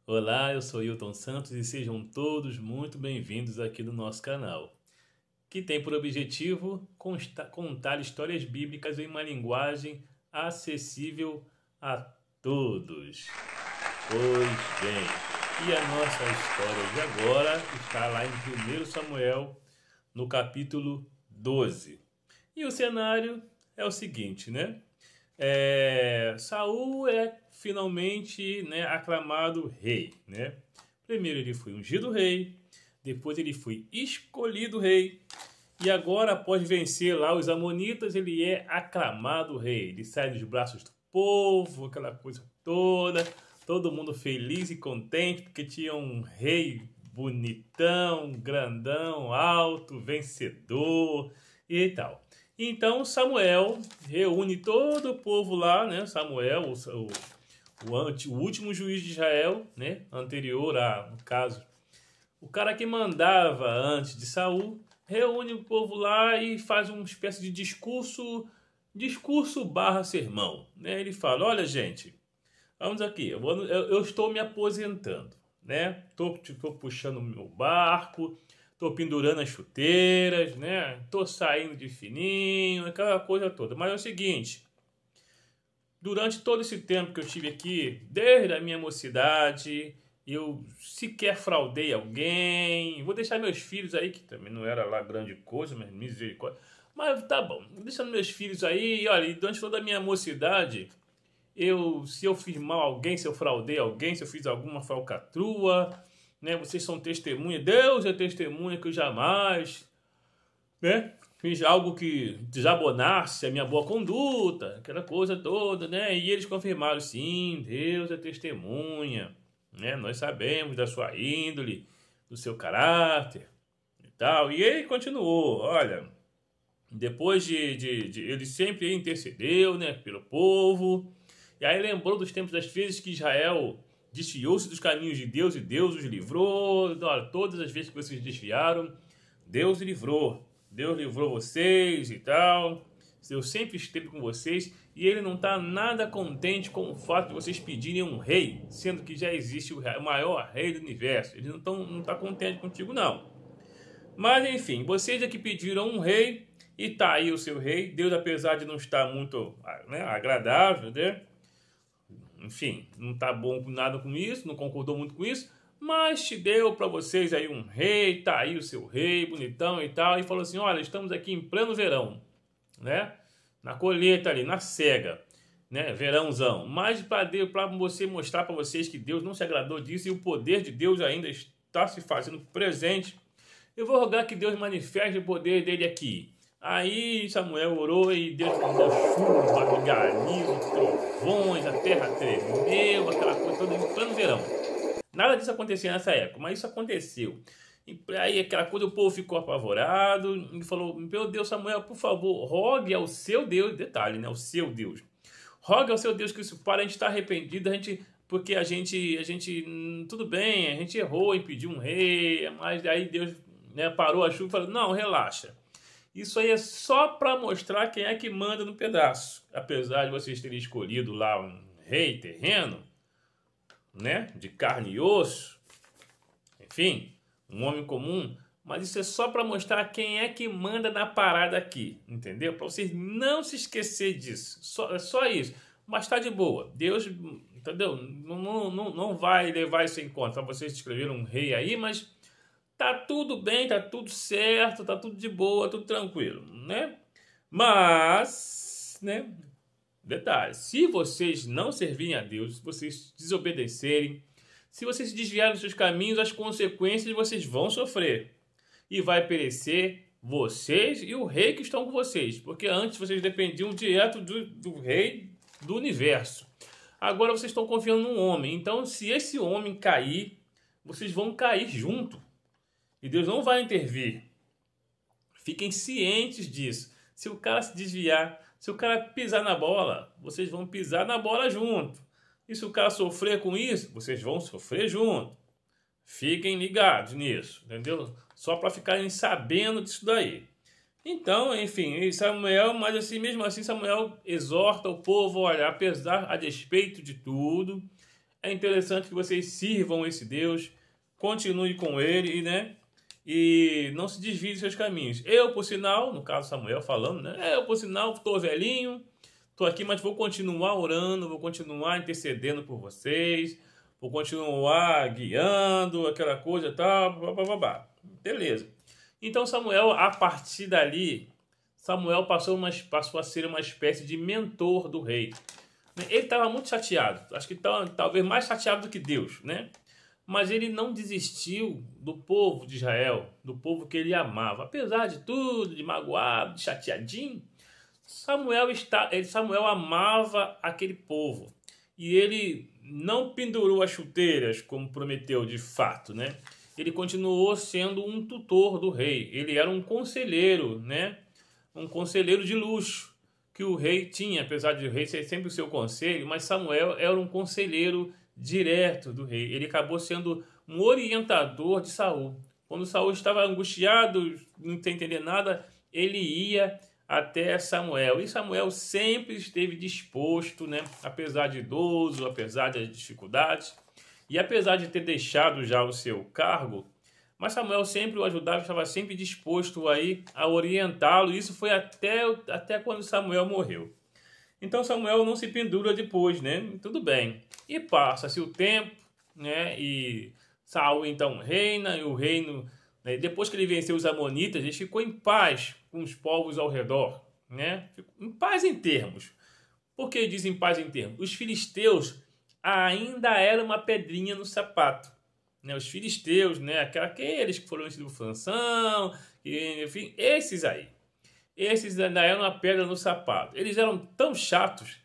Olá, eu sou Hilton Santos e sejam todos muito bem-vindos aqui no nosso canal, que tem por objetivo contar histórias bíblicas em uma linguagem acessível a todos. Pois bem, e a nossa história de agora está lá em 1 Samuel, no capítulo 12. E o cenário é o seguinte, né? Saul é finalmente, né, aclamado rei, né? Primeiro ele foi ungido rei, depois ele foi escolhido rei, e agora, após vencer lá os amonitas, ele é aclamado rei. Ele sai dos braços do povo, aquela coisa toda, todo mundo feliz e contente porque tinha um rei bonitão, grandão, alto, vencedor e tal. Então Samuel reúne todo o povo lá, né? Samuel, o último juiz de Israel, né? Anterior a, no caso, o cara que mandava antes de Saul, reúne o povo lá e faz uma espécie de discurso barra sermão, né? Ele fala: olha, gente, vamos aqui, eu estou me aposentando, né? Tô puxando o meu barco, tô pendurando as chuteiras, né? Tô saindo de fininho, aquela coisa toda. Mas é o seguinte, durante todo esse tempo que eu estive aqui, desde a minha mocidade, eu sequer fraudei alguém. Vou deixar meus filhos aí, que também não era lá grande coisa, mas misericórdia. Mas tá bom, vou deixando meus filhos aí, e olha, durante toda a minha mocidade, se eu fiz mal a alguém, se eu fraudei alguém, se eu fiz alguma falcatrua, né? Vocês são testemunha, Deus é testemunha que eu jamais, né? Fiz algo que desabonasse a minha boa conduta, aquela coisa toda, né? E eles confirmaram, sim, Deus é testemunha, né? Nós sabemos da sua índole, do seu caráter e tal. E ele continuou, olha, depois ele sempre intercedeu, né, pelo povo. E aí lembrou dos tempos das vezes que Israel desviou-se dos caminhos de Deus e Deus os livrou. Olha, todas as vezes que vocês desviaram, Deus livrou. Deus livrou vocês e tal. Deus sempre esteve com vocês. E ele não está nada contente com o fato de vocês pedirem um rei, sendo que já existe o maior rei do universo. Ele não está contente contigo, não. Mas enfim, vocês é que pediram um rei e tá aí o seu rei. Deus, apesar de não estar muito, né, agradável, né? Enfim, não está bom com nada com isso, não concordou muito com isso, mas te deu para vocês aí um rei, tá aí o seu rei, bonitão e tal, e falou assim: olha, estamos aqui em pleno verão, né? Na colheita ali, na cega, né? Verãozão. Mas para você mostrar para vocês que Deus não se agradou disso e o poder de Deus ainda está se fazendo presente, eu vou rogar que Deus manifeste o poder dele aqui. Aí Samuel orou e Deus mandou chuva, granizo, trovões, a terra tremeu, aquela coisa toda em pleno verão. Nada disso acontecia nessa época, mas isso aconteceu. E aí aquela coisa, o povo ficou apavorado e falou: meu Deus, Samuel, por favor, rogue ao seu Deus, detalhe, né, ao seu Deus. Rogue ao seu Deus que isso para, a gente está arrependido, porque a gente, tudo bem, a gente errou em pedir um rei, mas aí Deus, né, parou a chuva e falou: não, relaxa. Isso aí é só para mostrar quem é que manda no pedaço. Apesar de vocês terem escolhido lá um rei terreno, né, de carne e osso, enfim, um homem comum, mas isso é só para mostrar quem é que manda na parada aqui, entendeu? Para vocês não se esquecer disso. É só isso. Mas tá de boa. Deus, entendeu? Não vai levar isso em conta. Vocês escreveram um rei aí, mas tá tudo bem, tá tudo certo, tá tudo de boa, tudo tranquilo, né? Mas, né? Detalhe, se vocês não servirem a Deus, se vocês desobedecerem, se vocês se desviarem dos seus caminhos, as consequências vocês vão sofrer. E vai perecer vocês e o rei que estão com vocês. Porque antes vocês dependiam direto do rei do universo. Agora vocês estão confiando num homem. Então, se esse homem cair, vocês vão cair junto. E Deus não vai intervir. Fiquem cientes disso. Se o cara se desviar, se o cara pisar na bola, vocês vão pisar na bola junto. E se o cara sofrer com isso, vocês vão sofrer junto. Fiquem ligados nisso, entendeu? Só para ficarem sabendo disso daí. Então, enfim, Samuel, mas assim, mesmo assim, Samuel exorta o povo: olha, apesar, a despeito de tudo, é interessante que vocês sirvam esse Deus, continue com ele, né? E não se desvie dos seus caminhos. Eu, por sinal, no caso Samuel falando, né? Eu, por sinal, estou velhinho, estou aqui, mas vou continuar orando, vou continuar intercedendo por vocês, vou continuar guiando, aquela coisa e tal, babá. Beleza. Então Samuel, a partir dali, Samuel passou a ser uma espécie de mentor do rei. Ele estava muito chateado, acho que talvez mais chateado do que Deus, né? Mas ele não desistiu do povo de Israel, do povo que ele amava. Apesar de tudo, de magoado, de chateadinho, Samuel amava aquele povo. E ele não pendurou as chuteiras, como prometeu de fato, né? Ele continuou sendo um tutor do rei. Ele era um conselheiro, né? Um conselheiro de luxo que o rei tinha, apesar de o rei ser sempre o seu conselho, mas Samuel era um conselheiro direto do rei. Ele acabou sendo um orientador de Saul. Quando Saul estava angustiado, não entendendo nada, ele ia até Samuel. E Samuel sempre esteve disposto, né? Apesar de idoso, apesar das dificuldades, e apesar de ter deixado já o seu cargo, mas Samuel sempre o ajudava, estava sempre disposto aí a orientá-lo. Isso foi até quando Samuel morreu. Então Samuel não se pendura depois, né? Tudo bem. E passa-se o tempo, né? E Saul então reina, e o reino, né? Depois que ele venceu os amonitas, ele ficou em paz com os povos ao redor, né? Ficou em paz em termos. Por que dizem paz em termos? Os filisteus ainda eram uma pedrinha no sapato, né? Os filisteus, né? Aqueles que foram vencidos por Sansão, enfim, esses ainda eram uma pedra no sapato. Eles eram tão chatos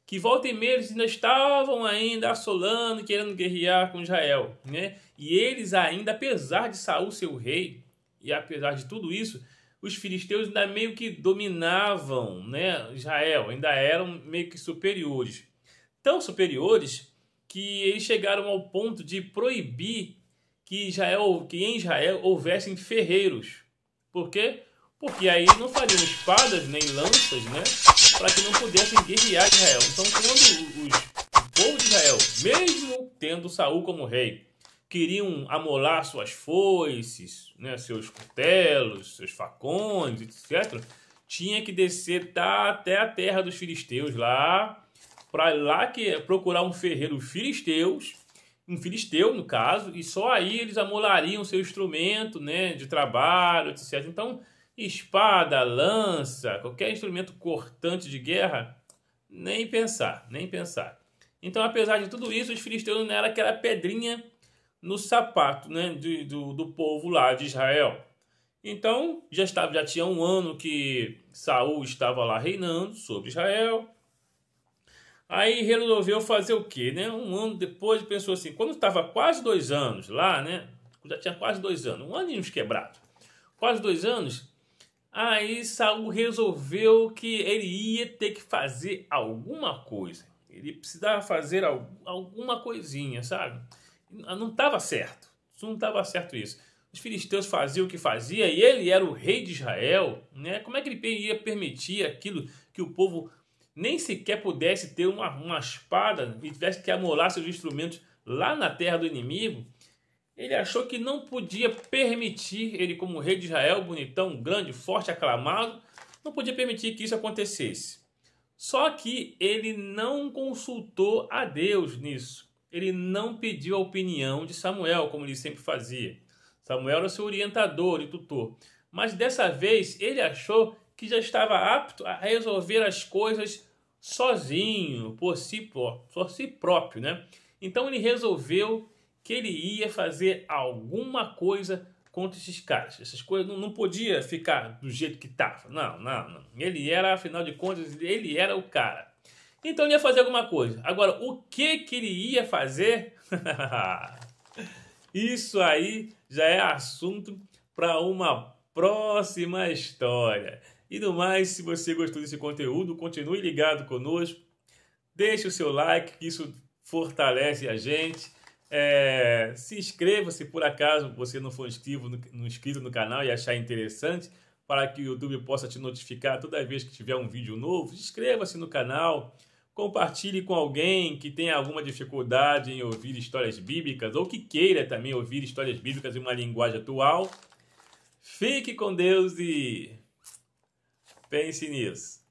que volta e meia eles ainda estavam ainda assolando, querendo guerrear com Israel, né? E eles ainda, apesar de Saul ser o rei, e apesar de tudo isso, os filisteus ainda meio que dominavam, né, Israel, ainda eram meio que superiores. Tão superiores que eles chegaram ao ponto de proibir que em Israel houvessem ferreiros. Por quê? Porque aí não fariam espadas nem lanças, né? Para que não pudessem guerrear Israel. Então, quando o povo de Israel, mesmo tendo Saul como rei, queriam amolar suas foices, né, seus cutelos, seus facões, etc., tinha que descer até a terra dos filisteus, procurar um ferreiro um filisteu no caso, e só aí eles amolariam seu instrumento, né, de trabalho, etc. Então, espada, lança, qualquer instrumento cortante de guerra, nem pensar. Então, apesar de tudo isso, os filisteus não eram aquela pedrinha no sapato, né, do povo lá de Israel. Então, já tinha um ano que Saul estava lá reinando sobre Israel. Aí resolveu fazer o quê, né? Um ano depois pensou assim, quando estava quase 2 anos lá, né? Já tinha quase 2 anos, um ano e uns quebrados. Quase 2 anos, aí Saul resolveu que ele ia ter que fazer alguma coisa. Ele precisava fazer alguma coisinha, sabe? Não estava certo. Não estava certo isso. Os filisteus faziam o que fazia e ele era o rei de Israel, né? Como é que ele ia permitir aquilo que o povo nem sequer pudesse ter uma espada e tivesse que amolar seus instrumentos lá na terra do inimigo? Ele achou que não podia permitir, ele como rei de Israel, bonitão, grande, forte, aclamado, não podia permitir que isso acontecesse. Só que ele não consultou a Deus nisso. Ele não pediu a opinião de Samuel, como ele sempre fazia. Samuel era seu orientador e tutor. Mas dessa vez ele achou que já estava apto a resolver as coisas sozinho, por si próprio, né? Então ele resolveu que ele ia fazer alguma coisa contra esses caras. Essas coisas não podia ficar do jeito que estava. Não. Ele era, afinal de contas, ele era o cara. Então ele ia fazer alguma coisa. Agora, o que ele ia fazer? Isso aí já é assunto para uma próxima história. E no mais, se você gostou desse conteúdo, continue ligado conosco. Deixe o seu like, que isso fortalece a gente. Se inscreva se por acaso você não for inscrito no canal e achar interessante, para que o YouTube possa te notificar toda vez que tiver um vídeo novo. Inscreva-se no canal, Compartilhe com alguém que tenha alguma dificuldade em ouvir histórias bíblicas ou que queira também ouvir histórias bíblicas em uma linguagem atual. Fique com Deus e pense nisso.